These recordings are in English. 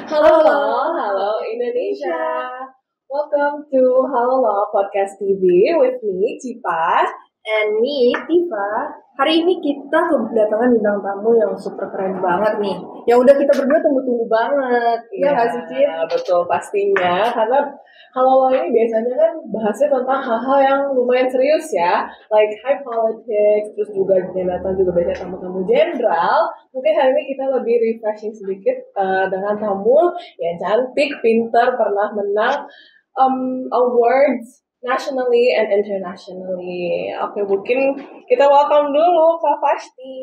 Halo Indonesia. Welcome to Hallo Podcast TV with me, Cipa. And me, Tifa. Hari ini kita kedatangan bintang tamu yang super keren banget nih. Yang udah kita berdua tunggu-tunggu banget. Iya nggak sih, Cip? Betul pastinya. Karena Hallo ini biasanya kan bahasnya tentang hal-hal yang lumayan serius ya. Like high politics, terus juga datang juga banyak tamu-tamu jenderal. Mungkin hari ini kita lebih refreshing sedikit dengan tamu yang cantik, pintar, pernah menang awards nationally and internationally. Oke, mungkin kita welcome dulu Kak Vashti.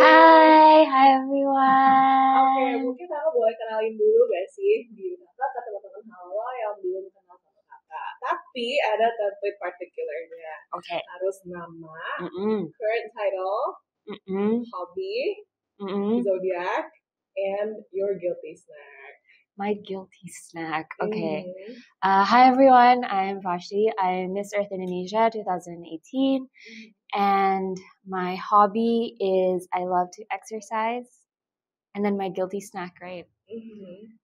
Hi Oke, everyone. mungkin kakak boleh kenalin dulu gak sih diri kakak ke teman-teman Halwa yang belum kenal sama kakak. Tapi ada template particularnya. Okay. Harus nama, Mm-mm. current title, Mm-mm. hobby, Mm-mm. zodiac, and your guilty snack. My guilty snack. Okay. Mhm. Hi everyone. I'm Vashti. I'm Miss Earth Indonesia 2018, and my hobby is I love to exercise. And then my guilty snack, right? Mhm.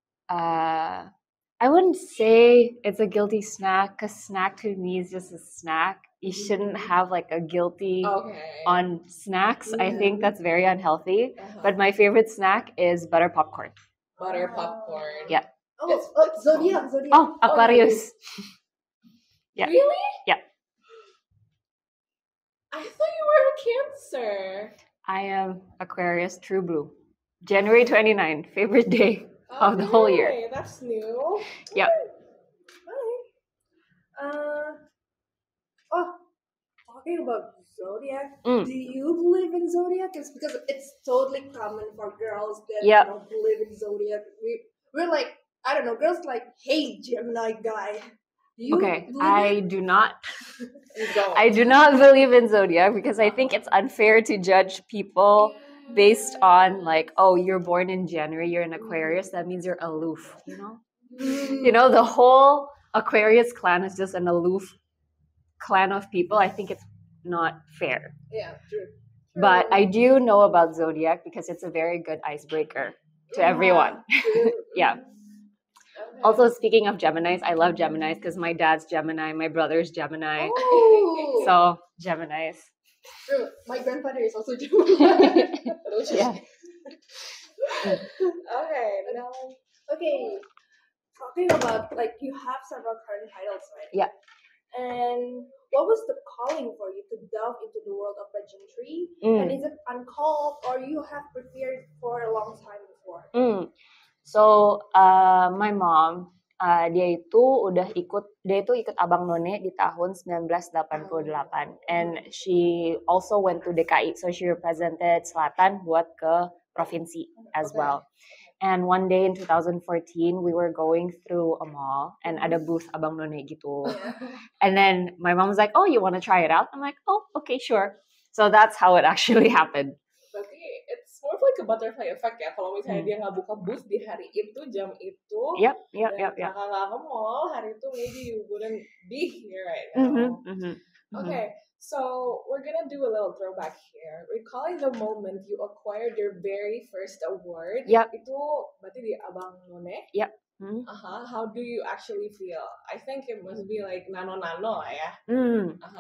I wouldn't say it's a guilty snack because snack to me is just a snack. You shouldn't have like a guilty on snacks. I think that's very unhealthy. But my favorite snack is butter popcorn. Butter popcorn. Yeah. It's zodiac. Oh, Aquarius. Yeah. Really? Yeah. I thought you were a Cancer. I am Aquarius True Blue. January 29, favorite day of the whole year. Okay, that's new. Yep. Talking about zodiac, Mm. do you believe in zodiac? It's because it's totally common for girls that Yep. don't believe in zodiac. We're like, I don't know, girls like, hey, Gemini guy. Do you Okay, believe I it? do not. Go. I do not believe in zodiac because I think it's unfair to judge people based on like, oh, you're born in January, you're an Aquarius, that means you're aloof, you know? You know, the whole Aquarius clan is just an aloof clan of people. I think it's not fair. Yeah, true. But I do know about zodiac because it's a very good icebreaker to everyone. Yeah. Okay. Also, speaking of Geminis, I love Geminis because my dad's Gemini, my brother's Gemini. Oh, So, Geminis. true. My grandfather is also Gemini. Yeah. Okay, now Okay, talking about like you have several current titles, right? Yeah. And what was the calling for you to delve into the world of pageantry? And is it uncalled or you have prepared for a long time before? So, my mom, dia itu ikut Abang None di tahun 1988, and she also went to DKI, so she represented Selatan buat ke provinsi as well. And one day in 2014, we were going through a mall and ada booth Abang None gitu. And then my mom was like, oh, you want to try it out? I'm like, oh, okay, sure. So that's how it actually happened. berarti it's more of like a butterfly effect ya. Kalau misalnya dia nggak buka booth di hari itu, jam itu, Yep. kakak nggak ke mall hari itu, maybe you wouldn't be here right now. Okay, so we're gonna do a little throwback here. Recalling the moment you acquired your very first award. Yep. Itu berarti di Abang None. Yep. How do you actually feel? I think it must be like nano-nano lah ya.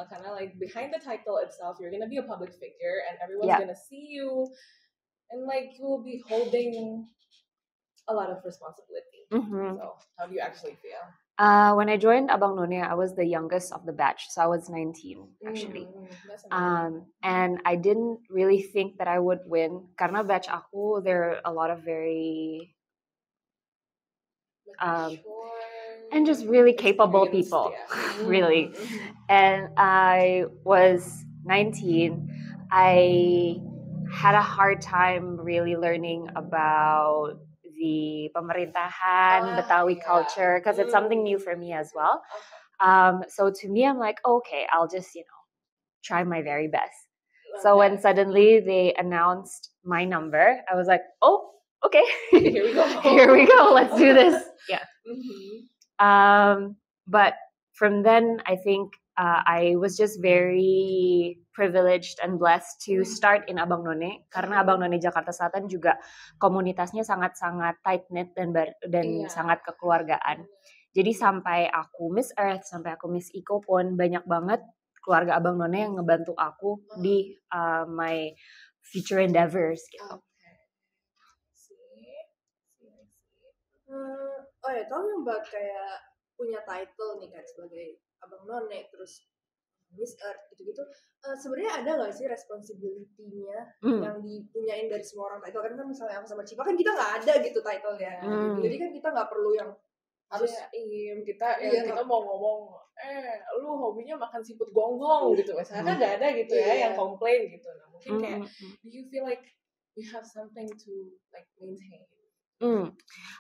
Karena like behind the title itself, you're gonna be a public figure and everyone's gonna see you, and like you will be holding a lot of responsibility. So how do you actually feel? When I joined Abang None, I was the youngest of the batch, so I was 19 actually. And I didn't really think that I would win karena batch aku there are a lot of very and just really capable people, really. And I was 19. I had a hard time really learning about the pemerintahan, Betawi culture, because it's something new for me as well. So to me, I'm like, okay, I'll just, try my very best. So when suddenly they announced my number, I was like, oh, okay, Here we go. Here we go. Let's do this. Yeah. But from then, I think I was just very privileged and blessed to start in Abang None karena Abang None Jakarta Selatan juga komunitasnya sangat-sangat tight knit dan sangat kekeluargaan. Jadi sampai aku Miss Earth, sampai aku Miss Iko pun banyak banget keluarga Abang None yang ngebantu aku di my future endeavors gitu. Oh ya, tau yang buat kayak punya title nih kan sebagai Abang None, terus Miss Earth gitu-gitu. Sebenarnya ada nggak sih responsibility-nya yang dipunyain dari semua orang title? Kan misalnya aku sama Cipa kan kita nggak ada gitu title-nya. Jadi kan kita nggak perlu yang harus kita mau ngomong lu hobinya makan siput gonggong gitu misalnya kan nggak ada gitu yang komplain gitu. Nah mungkin kayak do you feel like you have something to like maintain?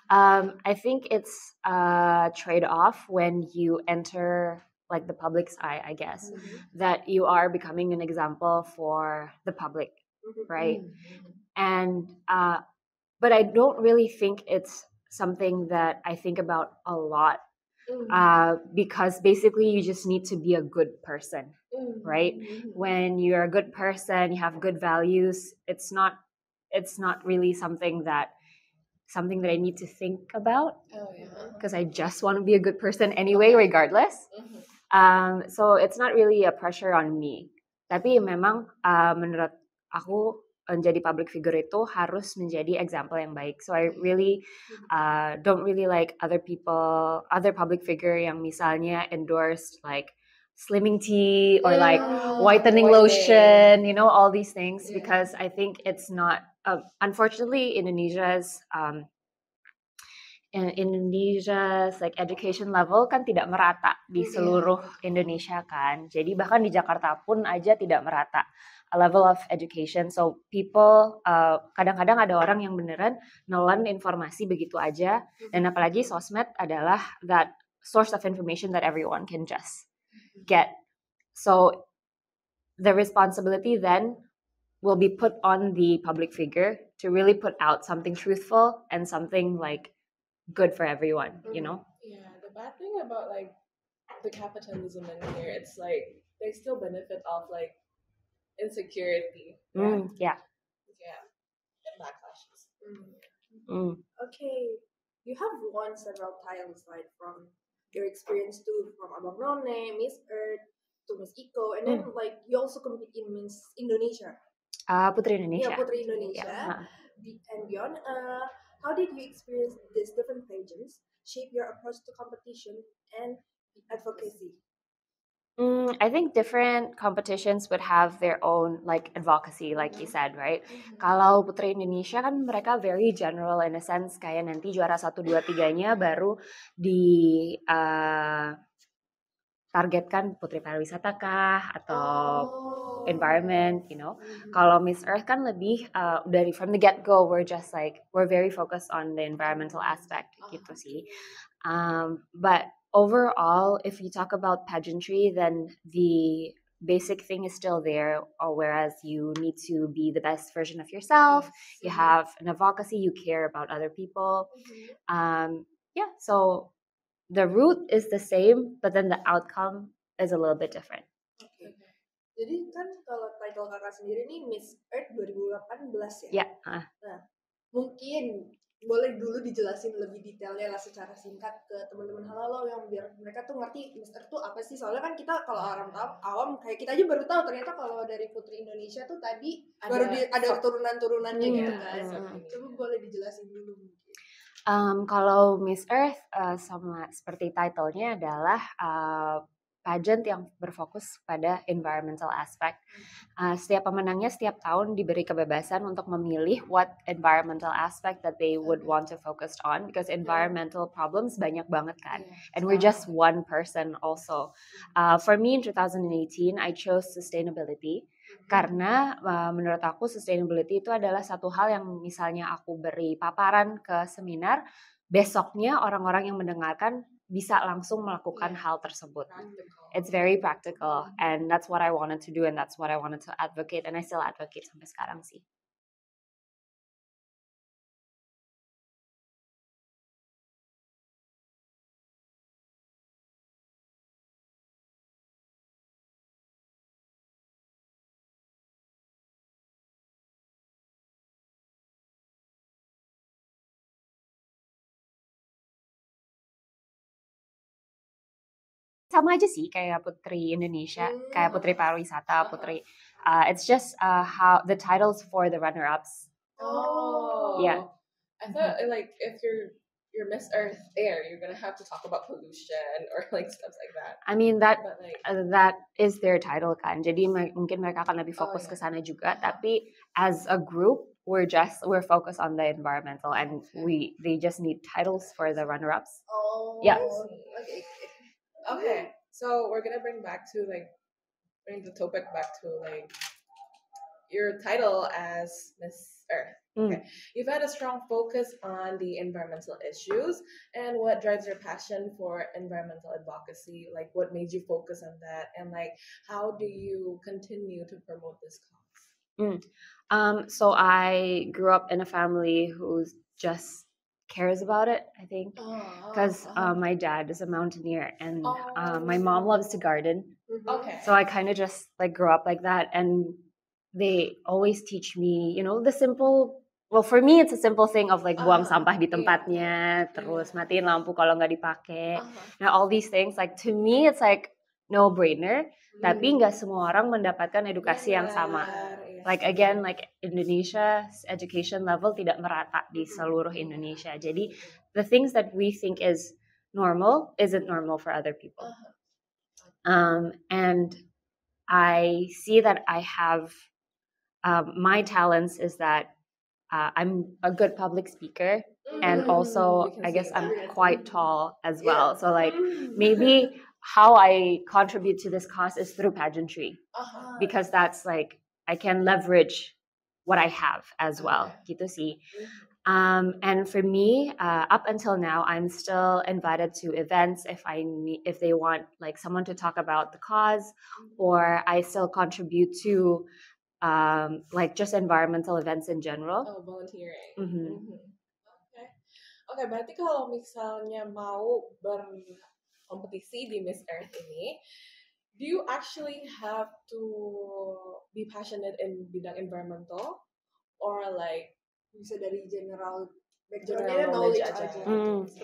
I think it's a trade-off when you enter like the public's eye, I guess, that you are becoming an example for the public, right? And but I don't really think it's something that I think about a lot, because basically you just need to be a good person, right? When you're a good person, you have good values. It's not really something that I need to think about, because I just want to be a good person anyway, regardless. So it's not really a pressure on me. Tapi memang menurut aku menjadi public figure itu harus menjadi example yang baik. So I really don't really like other public figure yang misalnya endorsed like slimming tea or like whitening lotion, all these things, because I think it's not. Unfortunately, Indonesia's like education level kan tidak merata di seluruh Indonesia kan. Jadi bahkan di Jakarta pun aja tidak merata level of education. So people kadang-kadang ada orang yang beneran nelan informasi begitu aja, dan apalagi sosmed adalah that source of information that everyone can just get. So the responsibility then will be put on the public figure to really put out something truthful and something like good for everyone, Yeah, the bad thing about like the capitalism in here, it's like they still benefit off like insecurity. Yeah. And backlashes. Okay, you have won several titles right from your experience too, from Abang None, Miss Earth to Miss Iko, and then like you also compete in Miss Indonesia. Putri Indonesia. Yeah, Putri Indonesia. And beyond, how did you experience these different pageants shape your approach to competition and advocacy? I think different competitions would have their own like advocacy, like you said, right? Kalau Putri Indonesia kan mereka very general in a sense, kayak nanti juara 1, 2, 3-nya baru di targetkan putri pariwisata kah atau environment, Kalau Miss Earth kan lebih dari from the get go we're very focused on the environmental aspect gitu sih. But overall, if you talk about pageantry, then the basic thing is still there, whereas you need to be the best version of yourself. You have an advocacy, you care about other people. So the route is the same, but then the outcome is a little bit different. Okay. Jadi kan kalau title kakak sendiri nih Miss Earth 2018 Ya. ya? Nah, mungkin boleh dulu dijelasin lebih detailnya lah secara singkat ke teman-teman Hallo yang biar mereka tuh ngerti Miss Earth tuh apa sih. Soalnya kan kita kalau awam kayak kita aja baru tahu ternyata kalau dari Putri Indonesia tuh tadi ada turunan-turunannya gitu kan. Coba boleh dijelasin dulu mungkin. Kalau Miss Earth sama seperti title-nya adalah pageant yang berfokus pada environmental aspect. Setiap pemenangnya setiap tahun diberi kebebasan untuk memilih what environmental aspect that they would want to focus on, because environmental problems banyak banget kan. And we're just one person also. For me in 2018, I chose sustainability. Karena menurut aku sustainability itu adalah satu hal yang misalnya aku beri paparan ke seminar, besoknya orang-orang yang mendengarkan bisa langsung melakukan hal tersebut. It's very practical, and that's what I wanted to do, and that's what I wanted to advocate, and I still advocate sampai sekarang sih. sama aja sih kayak Putri Indonesia, kayak Putri Pariwisata, Putri. It's just how the titles for the runner-ups. Oh. Yeah. I thought like if you're Miss Earth Air, you're gonna have to talk about pollution or like stuff like that. I mean that But like that is their title kan. Jadi mungkin mereka akan lebih fokus ke sana juga. Tapi as a group, we're focused on the environmental, and they just need titles for the runner-ups. Oh. Yeah. Okay. So we're gonna bring the topic back to like your title as Miss Earth. Okay. You've had a strong focus on the environmental issues, and what drives your passion for environmental advocacy? Like, what made you focus on that, and like, how do you continue to promote this cause? So I grew up in a family who just cares about it, I think, because my dad is a mountaineer and my mom loves to garden. Okay. So I kind of just like grew up like that, and they always teach me, the simple. Well, for me, it's a simple thing of like buang sampah di tempatnya, terus matiin lampu kalau nggak dipakai. Now all these things, like to me, it's like no brainer. Tapi nggak semua orang mendapatkan edukasi yang sama. Like again, like Indonesia's education level tidak merata di seluruh Indonesia. Jadi the things that we think is normal isn't normal for other people. And I see that I have my talents is that I'm a good public speaker, and also I guess I'm quite tall as well. So like maybe how I contribute to this cause is through pageantry, because that's like I can leverage what I have as well. Gitu sih. And for me, up until now, I'm still invited to events if they want like someone to talk about the cause, or I still contribute to like just environmental events in general. Oh, volunteering. Okay, berarti kalau misalnya mau berkompetisi di Miss Earth ini, do you actually have to be passionate in bidang environmental, or like bisa dari general knowledge aja. Terus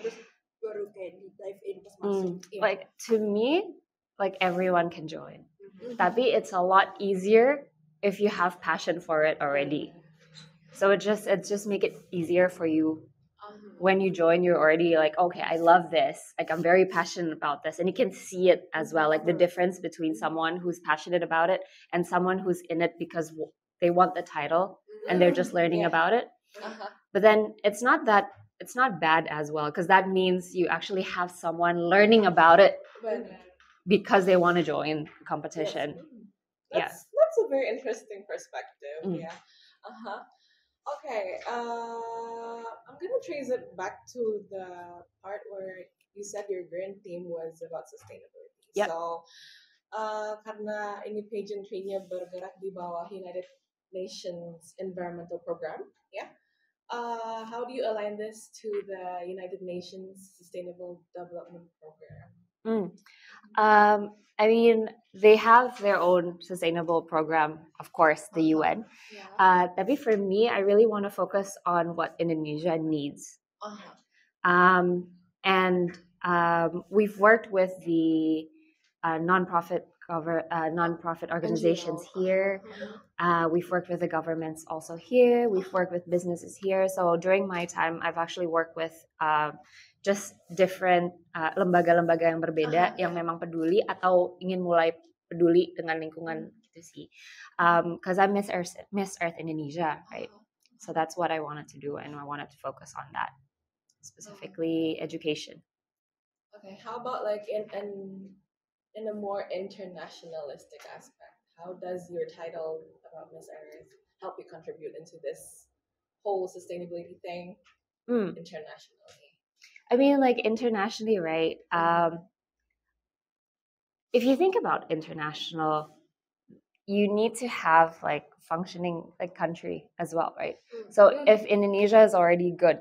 baru kayak di dive in pas masuk. Like to me, like everyone can join. Tapi it's a lot easier if you have passion for it already. So it just make it easier for you. When you join, you're already like, okay, I love this. Like I'm very passionate about this, and you can see it as well, like the difference between someone who's passionate about it and someone who's in it because they want the title and they're just learning about it. But then it's not bad as well, because that means you actually have someone learning about it because they want to join competition. That's a very interesting perspective. Yeah. Okay. I'm gonna trace it back to the part where you said your grant theme was about sustainability. Yep. So, karena ini pageantry-nya bergerak di bawah United Nations Environmental Program, yeah. How do you align this to the United Nations Sustainable Development Program? I mean, they have their own sustainable program, of course, the UN. Tapi for me, I really want to focus on what Indonesia needs. And we've worked with the nonprofit organizations here. We've worked with the governments also here. We've worked with businesses here. So during my time, I've actually worked with just different lembaga-lembaga yang berbeda yang memang peduli atau ingin mulai peduli dengan lingkungan gitu sih. Because I'm Miss Earth Indonesia, right? So that's what I wanted to do, and I wanted to focus on that, specifically education. Okay, how about like in a more internationalistic aspect? How does your title about Miss Earth help you contribute into this whole sustainability thing internationally? I mean, like internationally, right? If you think about international, you need to have like functioning like country as well, right? So if Indonesia is already good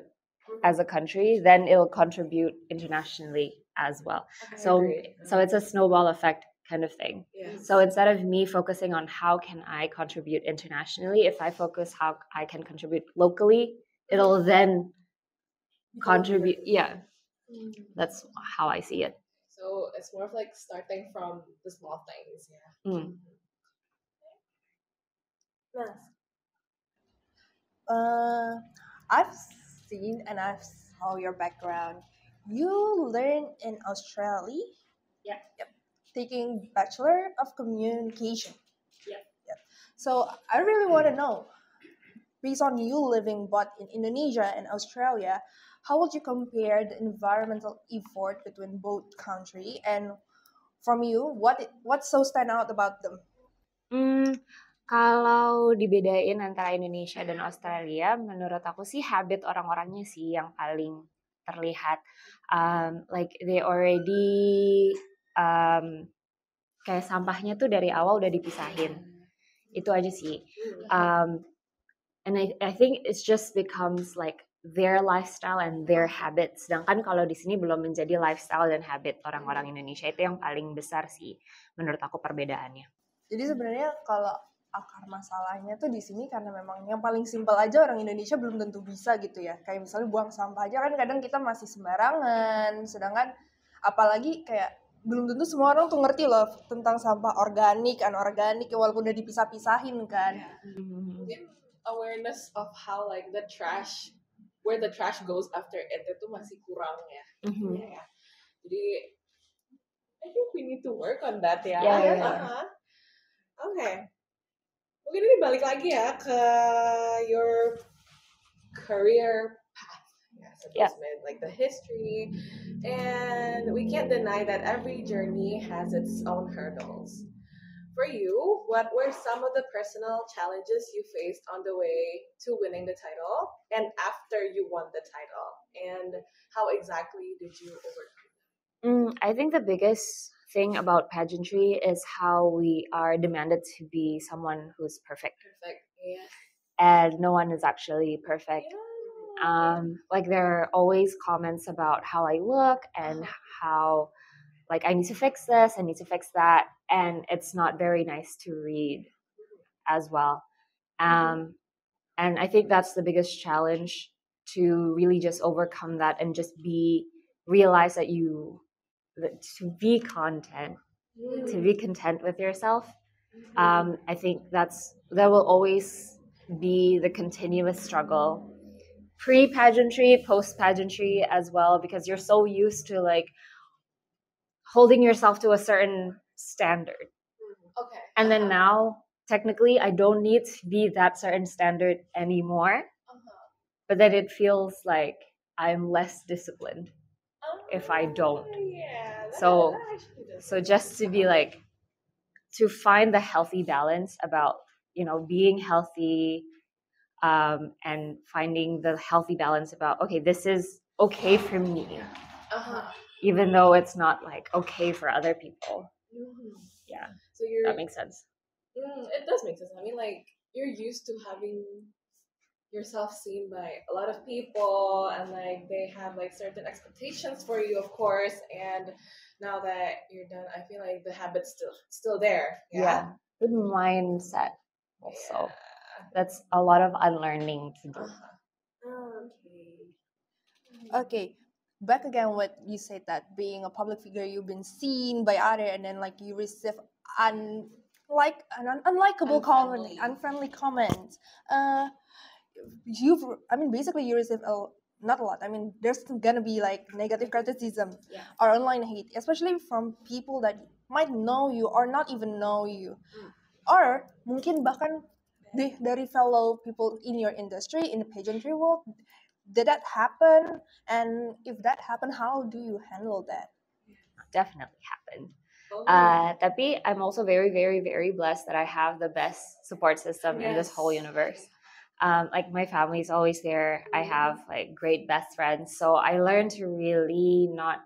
as a country, then it'll contribute internationally as well. So it's a snowball effect kind of thing. So instead of me focusing on how can I contribute internationally, if I focus how I can contribute locally, it'll then contribute. Yeah, that's how I see it. So So it's more of like starting from the small things. Yeah. Mm. Nice. I've seen and I've saw your background. You learn in Australia. Yeah. Yep. Taking Bachelor of Communication. Yeah. Yep. So I really want to know, based on you living both in Indonesia and Australia, how would you compare the environmental effort between both country? And from you, what's so stand out about them? Hmm, kalau dibedain antara Indonesia dan Australia, menurut aku sih habit orang-orangnya sih yang paling terlihat. Like they already kayak sampahnya tuh dari awal udah dipisahin. Itu aja sih. And I think it just becomes like their lifestyle and their habits. Sedangkan kalau di sini belum menjadi lifestyle dan habit orang-orang Indonesia, itu yang paling besar sih menurut aku perbedaannya. Jadi sebenarnya kalau akar masalahnya tuh di sini karena memang yang paling simpel aja orang Indonesia belum tentu bisa gitu ya. Kayak misalnya buang sampah aja kan kadang kita masih sembarangan. Sedangkan apalagi kayak belum tentu semua orang tuh ngerti loh tentang sampah organik, anorganik walaupun udah dipisah-pisahin kan. Mungkin awareness of how like the trash, where the trash goes after it itu masih kurang ya. Ya. Jadi I think we need to work on that ya. Yeah. Okay. Mungkin ini balik lagi ya ke your career path. Yes, like the history. And we can't deny that every journey has its own hurdles. For you, what were some of the personal challenges you faced on the way to winning the title and after you won the title? And how exactly did you overcome? I think the biggest thing about pageantry is how we are demanded to be someone who's perfect. Yeah. And no one is actually perfect. Yeah. Like there are always comments about how I look and how like I need to fix this, I need to fix that, and it's not very nice to read as well. And I think that's the biggest challenge, to really just overcome that and just realize that to be content, to be content with yourself. I think that will always be the continuous struggle, pre-pageantry, post-pageantry as well, because you're so used to like holding yourself to a certain standard. Okay. And then now, technically, I don't need to be that certain standard anymore. But then it feels like I'm less disciplined if I don't. Yeah. So just to be like, to find the healthy balance about, being healthy, and finding the healthy balance about, okay, this is okay for me, even though it's not like okay for other people. Yeah. So that makes sense. It does make sense. I mean, like, you're used to having yourself seen by a lot of people, and like they have like certain expectations for you, of course. And now that you're done, I feel like the habit's still there. Yeah. Good mindset also. That's a lot of unlearning to do. Okay. Back again what you said, that being a public figure you've been seen by other and then like you receive unlikable comment, unfriendly comments. Basically you receive not a lot. I mean, there's gonna be like negative criticism or online hate, especially from people that might know you or not even know you, or mungkin bahkan dari fellow people in your industry, in the pageantry world. Did that happen? And if that happened, how do you handle that? Definitely happened. Tapi I'm also very, very, very blessed that I have the best support system in this whole universe. Like my family is always there. I have like great best friends. So I learned to really not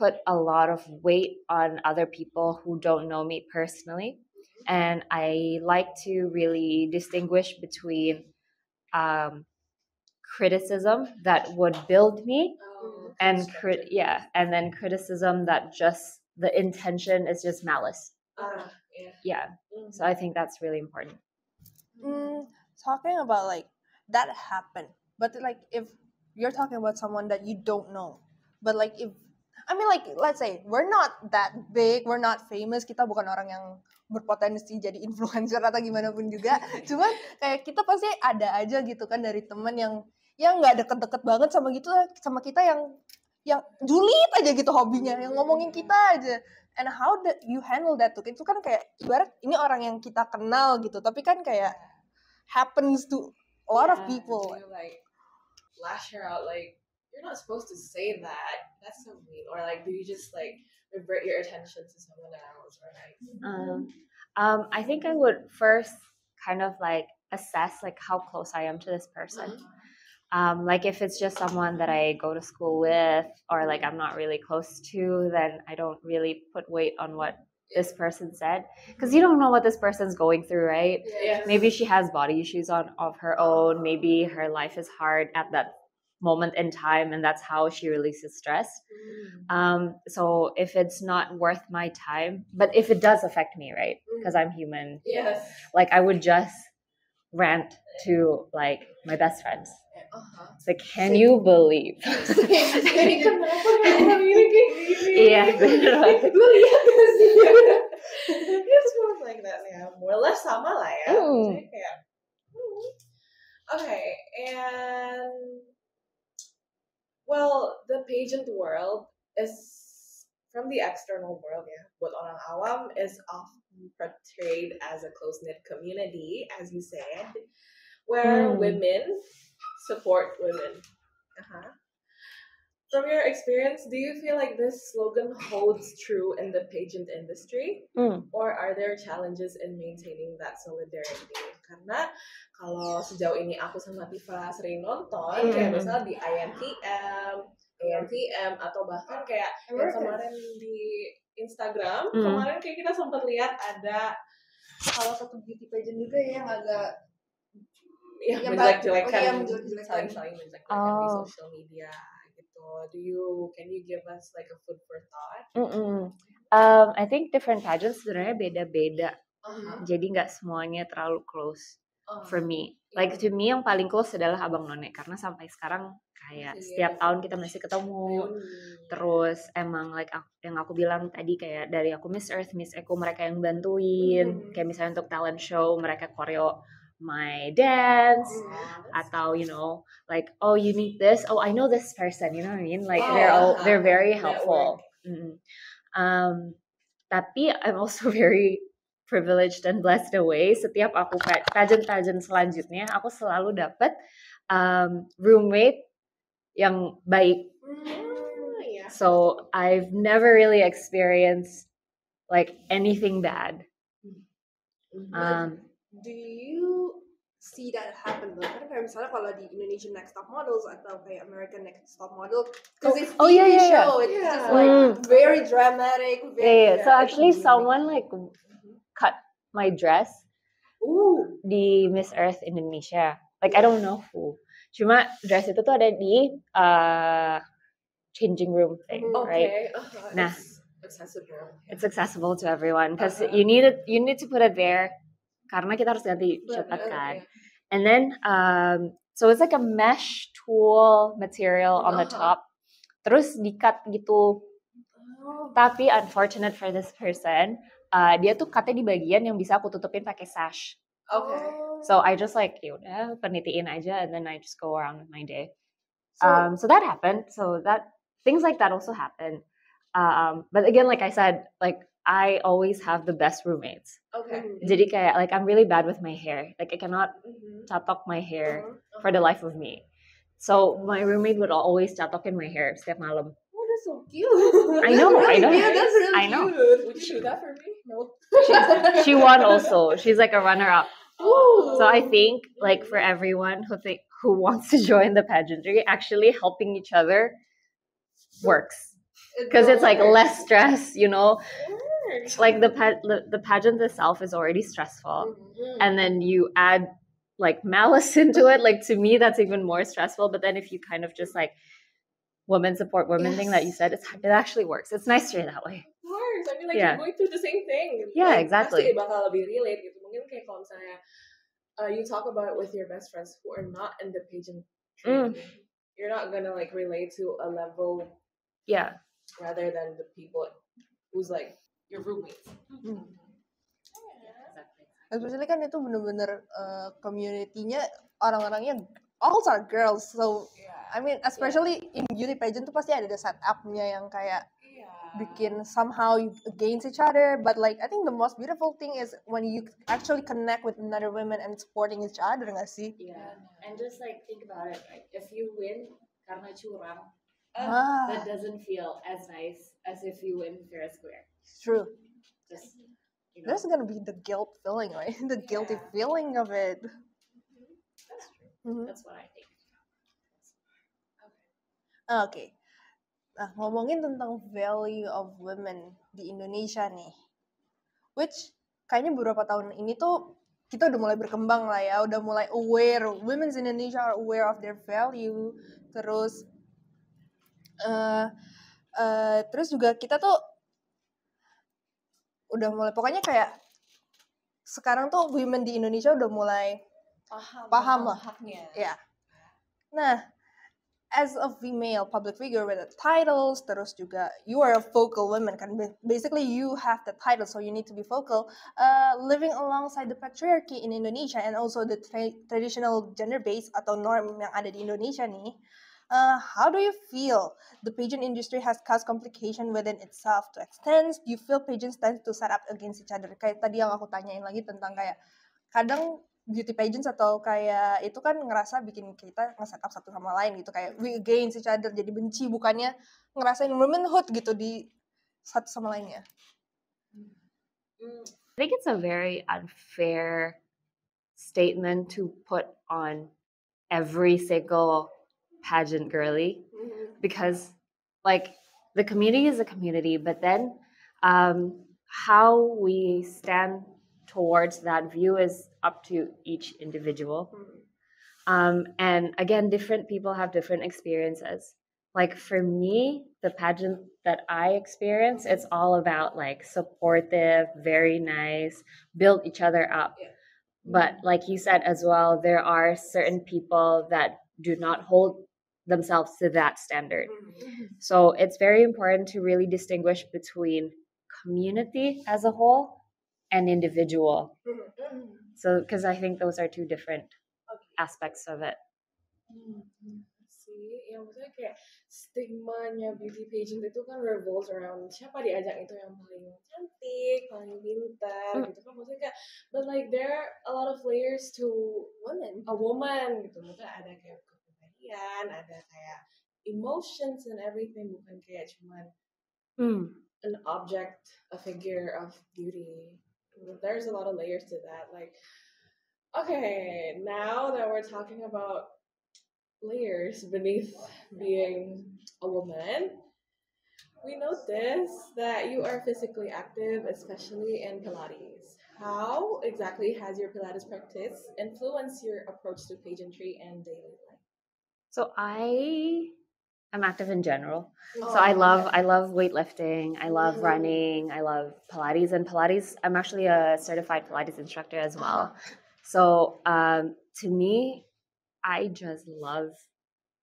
put a lot of weight on other people who don't know me personally. And I like to really distinguish between criticism that would build me, and then criticism that just the intention is just malice. So I think that's really important. Talking about like that happened, but like if you're talking about someone that you don't know, but like if I mean like let's say we're not that big, we're not famous, kita bukan orang yang berpotensi jadi influencer atau gimana pun juga. Cuman kayak kita pasti ada aja gitu kan dari teman yang nggak deket-deket banget sama gitu sama kita yang julid aja gitu hobinya, yang ngomongin kita aja. And how that you handle that tuh, itu kan kayak ibarat ini orang yang kita kenal gitu, tapi kan kayak happens to a lot of people. Do you like lash her out like you're not supposed to say that? That's so mean. Or like do you just like revert your attention to someone else or like I think I would first kind of like assess like how close I am to this person. Like if it's just someone that I go to school with or like I'm not really close to, then I don't really put weight on what this person said, because you don't know what this person's going through, right? Yes. Maybe she has body issues of her own. Maybe her life is hard at that moment in time, and that's how she releases stress. So if it's not worth my time, but if it does affect me, right? Because I'm human. Yes. Like I would just rant to like my best friends. It's like, can you believe? Jadi kenapa kamu ini kayak gini? Iya, benar. Lu lihat gak sih? It's more like that ya, more or less sama lah ya. Jadi kayak, okay, and well, the pageant world is from the external world ya. Buat orang awam is often portrayed as a close-knit community, as you said, where women support women. From your experience, do you feel like this slogan holds true in the pageant industry? Or are there challenges in maintaining that solidarity? Karena kalau sejauh ini aku sama Tifa sering nonton, kayak misalnya di ANTM, atau bahkan kayak yang kemarin di Instagram, kemarin kayak kita sempat lihat ada salah satu beauty pageant juga ya yang agak menjelek-jelekan, saling menjelek-jelekan di social media gitu. Can you give us like a food for thought? I think different pageants sebenarnya beda-beda. Jadi nggak semuanya terlalu close for me. Like to me yang paling close adalah Abang None, karena sampai sekarang kayak setiap tahun kita masih ketemu. Terus emang like yang aku bilang tadi, kayak dari aku Miss Earth, Miss Echo, mereka yang bantuin. Kayak misalnya untuk talent show mereka choreo my dance, atau you know like, oh you need this, oh I know this person, you know what I mean, like they're very helpful. Tapi I'm also very privileged and blessed away. Setiap aku pageant selanjutnya, aku selalu dapat roommate yang baik. So I've never really experienced like anything bad. Do you see that happen though? Karena kayak misalnya kalau di Indonesian Next Top Models atau kayak American Next Top Model, because it's TV show, it's just like very dramatic. So actually someone like cut my dress di Miss Earth Indonesia. Like I don't know who. Cuma dress itu tuh ada di changing room thing, right? Nah, it's accessible to everyone because you need to put it there. Karena kita harus ganti cepat kan. And then, so it's like a mesh tulle material on the top. Terus di-cut gitu. Tapi unfortunate for this person, dia tuh cutnya di bagian yang bisa aku tutupin pakai sash. So I just like, yaudah penitiin aja, and then I just go around with my day. So that happened. So that things like that also happen. But again, like I said, like I always have the best roommates. Jadi kayak like I'm really bad with my hair. Like I cannot catok my hair for the life of me. So my roommate would always catokin my hair setiap malam. Oh, that's so cute. I know. Yeah, that's really cute. Would you do that for me? No. She won also. She's like a runner-up. So I think like for everyone who wants to join the pageantry, actually helping each other works. Because it's like less stress, you know. Like the pageant itself is already stressful, and then you add like malice into it. Like to me, that's even more stressful. But then if you kind of just like women support women thing that you said, it actually works. It's nicer that way. Of course, I mean like you're going through the same thing. Yeah, like, exactly. Pasti bakal lebih relate gitu. Mungkin kayak kalau misalnya you talk about it with your best friends who are not in the pageant, you're not gonna like relate to a level. Yeah. rather than the people who's like your roommates. Especially kan itu bener-bener community-nya orang-orangnya all are girls, so I mean especially in beauty pageant tuh pasti ada setup-nya yang kayak bikin somehow you against each other, but like I think the most beautiful thing is when you actually connect with another women and supporting each other, nggak sih? Yeah, and just like think about it, right? If you win karena curang, that doesn't feel as nice as if you win fair and square. It's true. Just There's gonna be the guilt feeling, right? The guilty feeling of it. That's true. That's what I think. Okay. Nah, ngomongin tentang value of women di Indonesia nih, which kayaknya beberapa tahun ini tuh kita udah mulai berkembang lah ya, udah mulai aware, women in Indonesia are aware of their value, terus terus juga kita tuh udah mulai, pokoknya kayak sekarang tuh women di Indonesia udah mulai paham lah haknya. Ya. Nah, as a female public figure with the titles, terus juga you are a vocal woman kan, basically you have the title, so you need to be vocal. Living alongside the patriarchy in Indonesia and also the traditional gender base atau norm yang ada di Indonesia nih, how do you feel the pageant industry has caused complication within itself to extent? Do you feel pageants tend to set up against each other? Kayak tadi yang aku tanyain lagi tentang kayak kadang beauty pageants atau kayak itu kan ngerasa bikin kita nge-set up satu sama lain gitu, kayak we against each other, jadi benci, bukannya ngerasain womanhood gitu di satu sama lainnya. I think it's a very unfair statement to put on every single pageant girly, because like the community is a community, but then how we stand towards that view is up to each individual. And again, different people have different experiences. Like for me, the pageant that I experience, it's all about like supportive, very nice, build each other up. But like you said as well, there are certain people that do not hold themselves to that standard. So it's very important to really distinguish between community as a whole and individual. So because I think those are two different aspects of it. Sih, yang maksudnya kayak stigmanya beauty pageant itu kan revolves around siapa diajak itu yang paling cantik, paling pintar gitu kan, maksudnya kayak, but like there are a lot of layers to a woman gitu, mungkin ada kayak kepribadian, ada kayak emotions and everything, bukan kayak cuman an object, a figure of beauty. There's a lot of layers to that. Like, okay, now that we're talking about layers beneath being a woman, we notice that you are physically active, especially in Pilates. How exactly has your Pilates practice influenced your approach to pageantry and daily life? So I'm active in general. So I love weightlifting, I love running, I love Pilates, and Pilates, I'm actually a certified Pilates instructor as well. So to me, I just love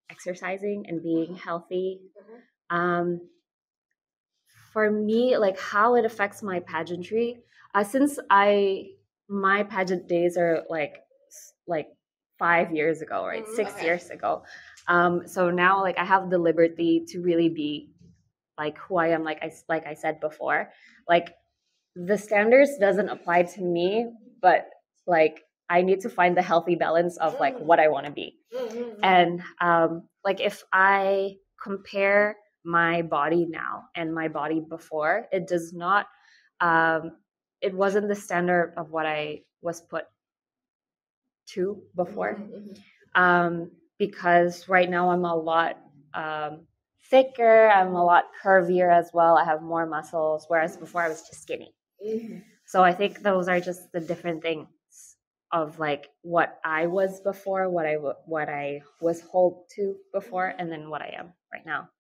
exercising and being healthy. For me, like how it affects my pageantry, since my pageant days are like 5 years ago, right? 6 years ago. So now like I have the liberty to really be like who I am, like I said before. Like the standards doesn't apply to me, but like I need to find the healthy balance of like what I want to be. And like if I compare my body now and my body before, it does not it wasn't the standard of what I was put to before. Because right now I'm a lot thicker, I'm a lot curvier as well, I have more muscles, whereas before I was just skinny. So I think those are just the different things of like what I was before, what I was hold to before, and then what I am right now.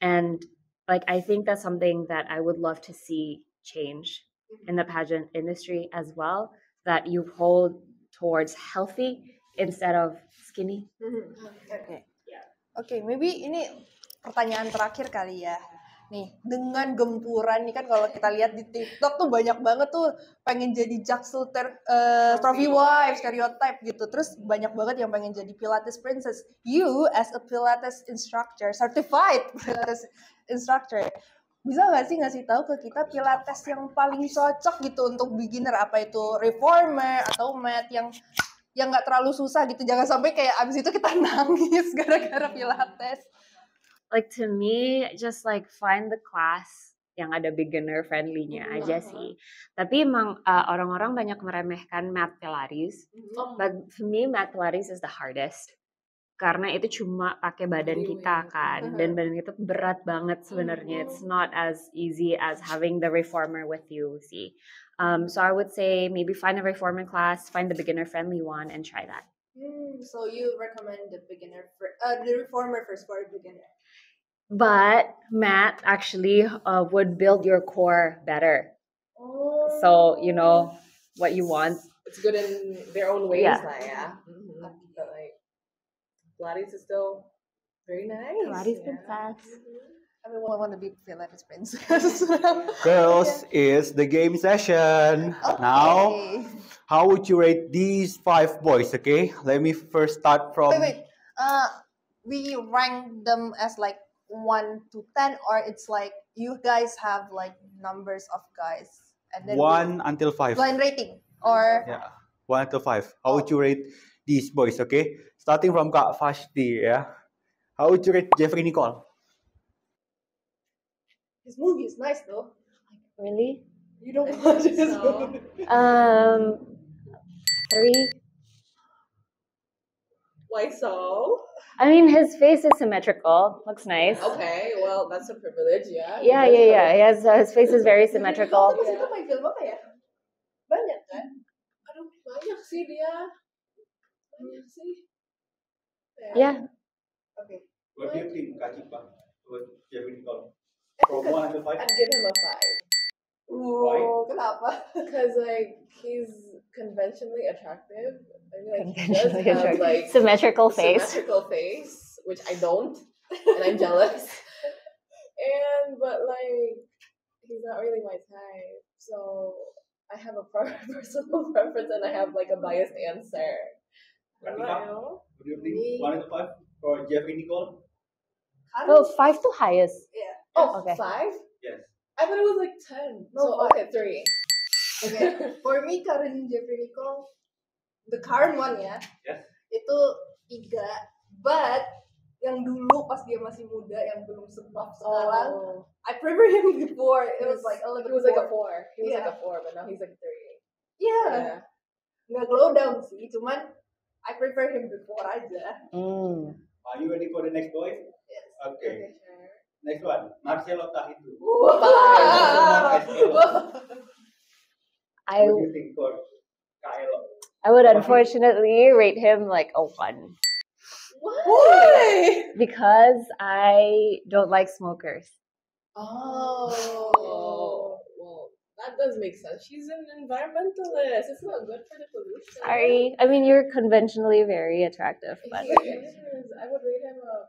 And like I think that's something that I would love to see change in the pageant industry as well, that you hold towards healthy instead of skinny. Okay, maybe ini pertanyaan terakhir kali ya. Nih, dengan gempuran nih kan kalau kita lihat di TikTok tuh banyak banget tuh pengen jadi Jaksel trophy wife, stereotype gitu. Terus banyak banget yang pengen jadi Pilates princess. You as a Pilates instructor, certified Pilates instructor, bisa nggak sih ngasih tahu ke kita Pilates yang paling cocok gitu untuk beginner, apa itu reformer atau mat yang nggak terlalu susah gitu, jangan sampai kayak abis itu kita nangis gara-gara Pilates. Like to me, just like find the class yang ada beginner friendly-nya aja sih. Tapi emang orang-orang banyak meremehkan mat Pilates. But for me, mat Pilates is the hardest. Karena itu cuma pakai badan kita kan, dan badan kita berat banget sebenarnya. It's not as easy as having the reformer with you sih. So I would say maybe find a reformer class, find the beginner friendly one, and try that. So you recommend the reformer first for a beginner. But mat actually would build your core better. So you know what you want. It's good in their own ways, Yeah. But like Pilates is still very nice. Pilates princess. Everyone want to be Pilates princess. Girls, it's the game session. Now, how would you rate these 5 boys? Okay, let me first start from. Wait. We rank them as like 1 to 10, or it's like you guys have like numbers of guys and then 1 until 5. blind rating or Yeah, 1 until 5. How would you rate these boys? Okay, starting from Kak Vashti. Yeah, how would you rate Jeffrey Nicole? his movie is nice though. Really? You don't watch his So- movie. 3. Why so? I mean, his face is symmetrical. Looks nice. Okay, well that's a privilege, yeah. Yeah. He has his face is very symmetrical. Terus itu main film apa ya? Banyak kan? Aduh, banyak sih dia. Banyak sih. Yeah. Okay. What do you think, Kak Cipa? With Jeffrey Nicole? I From think 1 until 5. I'd give him a 5. Why? Kenapa? Because like he's conventionally attractive. I mean, like, he does Conventionally have attractive. like Symmetrical face. symmetrical face, which I don't, and I'm jealous. But like he's not really my type, so I have a personal preference, and I have like a biased answer. What about you? What do you think? 1 until 5 for Jeffrey Nicole? Oh, 5 to highest. Yeah. Oh, Okay. 5? Yes. I thought it was like 10. No, So five. okay, 3. Okay. For me, current Jeffrey Nicole, the current one ya, Yes. itu 3. But yang dulu pas dia masih muda, yang belum sebuff sekarang, I prefer him before. It was like a little He bit was like a more. 4. He was like Yeah. a 4, but now he's like 3. Yeah. Nggak glow down sih, cuman I prefer him before aja. Are you ready for the next boy? Yes. Okay. Sure. Next one, Marcelo Tahitu. Wow. I What do you think for Kyle? I would unfortunately rate him like a 1 Why? because I don't like smokers. Oh, well, that does make sense. She's an environmentalist. It's not good for the pollution. Sorry. I mean, you're conventionally very attractive, but He is. I would rate him a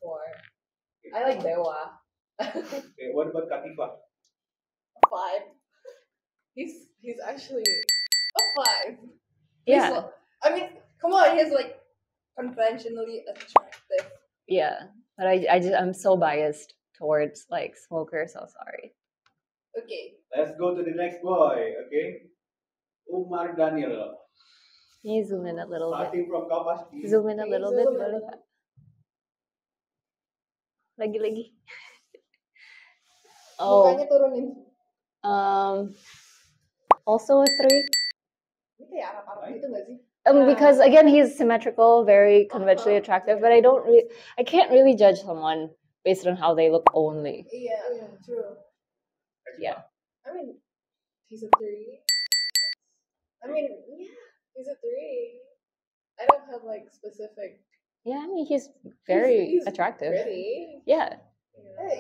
4. I like Dewa. Okay, what about Katifa? 5. He's actually A 5. yeah, I mean, come on, he's like conventionally attractive. yeah. But I'm so biased towards like smokers. So sorry. Okay. Let's go to the next boy, okay? Umar Daniel. Can you zoom in a little bit? Starting from Kavasti. Zoom in a Can you little zoom bit. in a boleh little? tak? Lagi. Oh, Mukanya turunin. also a 3. Ini kayak Arab-Arab gitu nggak sih? Because again, he's symmetrical, very conventionally attractive, but I can't really judge someone based on how they look only. Iya, true. Yeah. I mean, he's a 3. I mean, yeah, he's a 3. I don't have like specific. Yeah, I mean, he's very he's attractive. Pretty. Yeah.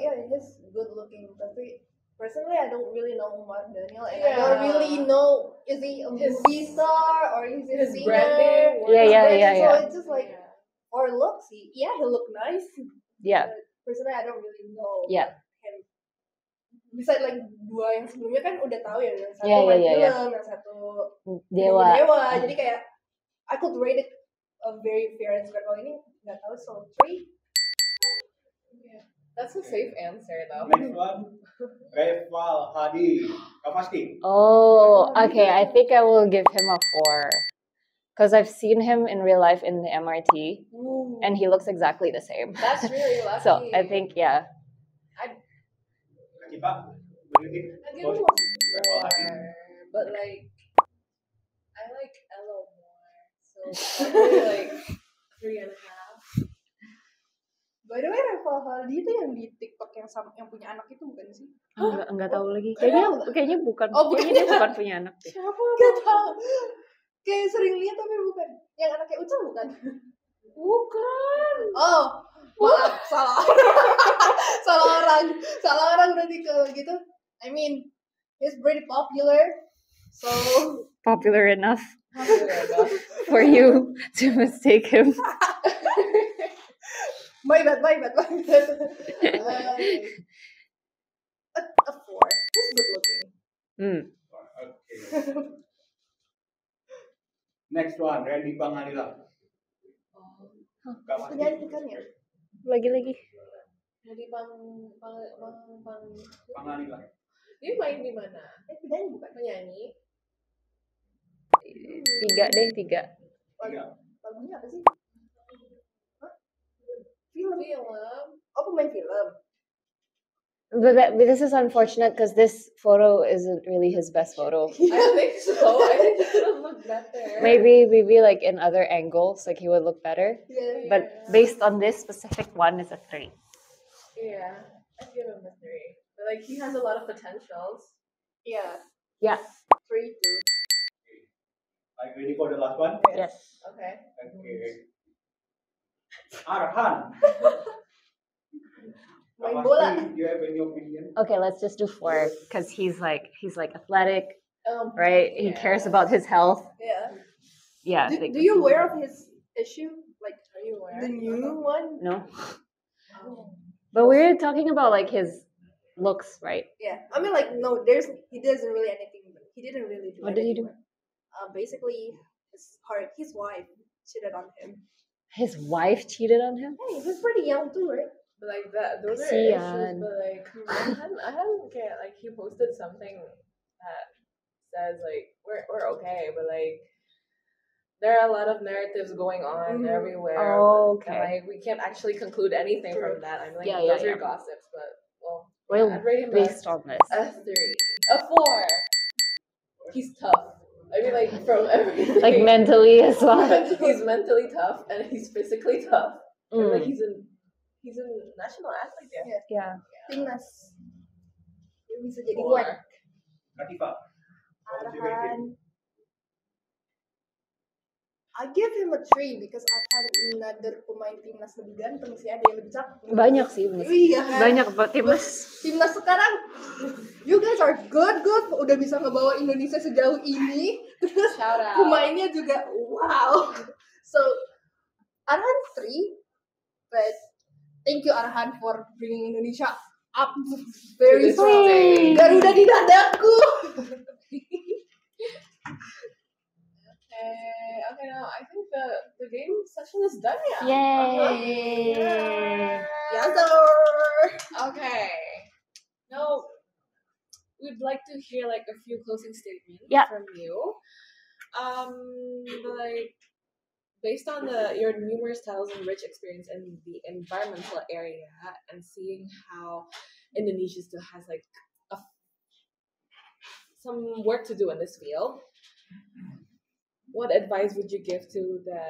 Yeah, he's good looking. Tapi personally, I don't really know Umar Daniel, and I Yeah. don't really know is he a His- movie star or is he a his singer? branding. Yeah, His yeah, branding, yeah, So yeah. it's just like for look sih, yeah, he look nice. Yeah. But personally, I don't really know. Yeah. Him. Bisa like dua yang sebelumnya kan udah tahu ya, yang satu Yeah, main yeah, yeah, film, yang satu Dewa. Dewa. Jadi kayak I could rate it a very fair and square. Kalau ini nggak tahu, so 3. Yeah. That's a safe answer though. Next one. Reval Hadi. Vashti. Oh, okay. I think I will give him a 4. Because I've seen him in real life in the MRT, and he looks exactly the same. That's really lucky. So I think, yeah. Cipa. I give him a 4, but like I like Elo more, so probably like 3.5. By the way, Reval Haldi itu yang di TikTok yang punya anak itu bukan sih? Enggak tahu lagi. Kayaknya bukan. Oh, bukan. Kayaknya dia bukan punya anak deh. Siapa? Gak tahu. Kayak sering lihat tapi bukan. Yang anaknya Ucel bukan? Bukan. Oh, maaf, salah. salah orang berarti kalau gitu. I mean, he's pretty popular, so Popular enough for you to mistake him. my bad. A 4. He's good looking. Okay. Next one, Randy Pangalila. Penyanyi kan ya? Lagi. Jadi Pangalila. dia main di mana? Penyanyi bukan? Penyanyi. 3 deh, 3. Lagunya apa sih? Hah? Film. Oh, pemain film. But this is unfortunate because this photo isn't really his best photo. I think so. I think he could have looked better. Maybe like in other angles, like he would look better. Yeah. But based on this specific one, it's a 3. Yeah, I'd give him a 3. But like he has a lot of potentials. Yeah. Yeah. 3 too. Are you ready for the last one? Yes. Okay. Okay. Arhan. Main bola. Do you have any opinion? Okay, let's just do 4 because he's like athletic, right? He cares about his health. Yeah. Yeah. Do you aware of his issue? Like, Are you aware? the new one? No. But we're talking about like his looks, right? Yeah. I mean, like, no, he doesn't really anything. He didn't really do What did he anything. do? Basically, his wife cheated on him. His wife cheated on him? Hey, he's pretty young too, right? But like that, those are Kasian. issues. But like, I hadn't care. Like he posted something that says like we're okay, but like there are a lot of narratives going on everywhere. Oh, And, okay. like we can't actually conclude anything from that. I'm like, Yeah, those yeah. are gossips, but well, Well, I'd rate him based on this. a 3, a 4. He's tough. I mean, like from everything. Like mentally as well. He's mentally tough and he's physically tough. And, like Mm. he's a national athlete. Yeah. Yeah. Timnas. Dia bisa jadi 4. kuat. Katifa. Arhan. I give him a 3 because I had another pemain timnas lebih ganteng sih, ada yang lebih cakep. Banyak sih. Iya kan? Banyak buat timnas. Timnas sekarang, you guys are good, udah bisa ngebawa Indonesia sejauh ini. Terus Shout out. pemainnya juga wow. So Arhan 3, but thank you Arhan for bringing Indonesia up very To this strong. stage. Garuda di dadaku. Okay, now I think the game session is done. Yay! Yes sir. Okay. Now we'd like to hear like a few closing statements from you. Like based on your numerous titles and rich experience in the environmental area and seeing how Indonesia still has like some work to do in this field, what advice would you give to the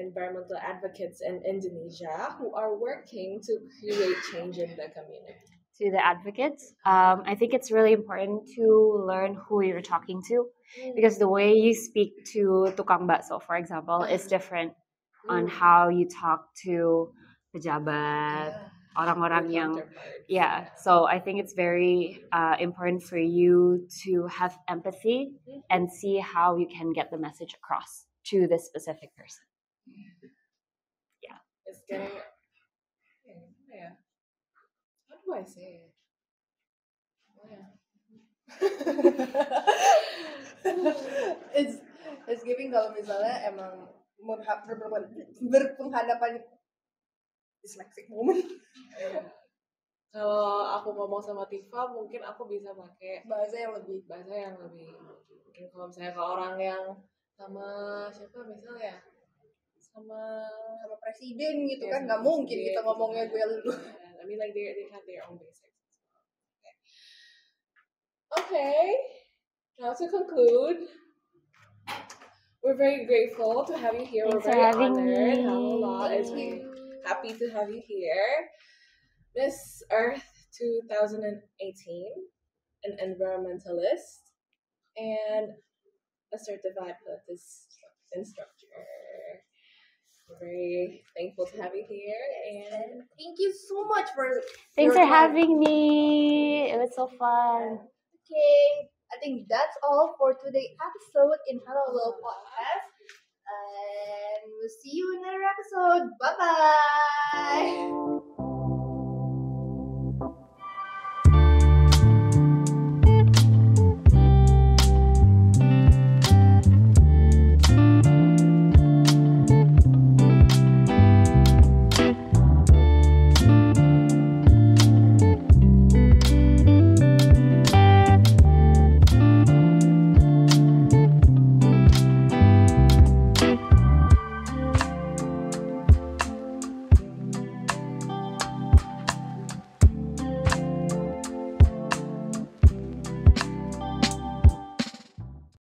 environmental advocates in Indonesia who are working to create change in the community? To the advocates, I think it's really important to learn who you're talking to, because the way you speak to tukang bakso, for example, is different on how you talk to pejabat, orang-orang yang, so I think it's very important for you to have empathy and see how you can get the message across to this specific person. getting yeah. How do I say it? It's giving kalau misalnya emang berpenghadapan dyslexic moment. Kalau aku ngomong sama Tifa, mungkin aku bisa pakai bahasa yang lebih. Mungkin kalau misalnya ke orang yang sama siapa misalnya sama presiden gitu ya, kan nggak mungkin kita ngomongnya gue lu. I mean like they have their own basics. Okay. Now to conclude, we're very grateful to have you here. Thanks we're for very having honored. me. Hallo is very happy to have you here. Miss Earth 2018, an environmentalist, and a certified Pilates instructor. We're very thankful to have you here, and thank you so much for Thanks for having me. It was so fun. Okay, I think that's all for today's episode in Hallo podcast, and we'll see you in another episode. Bye bye.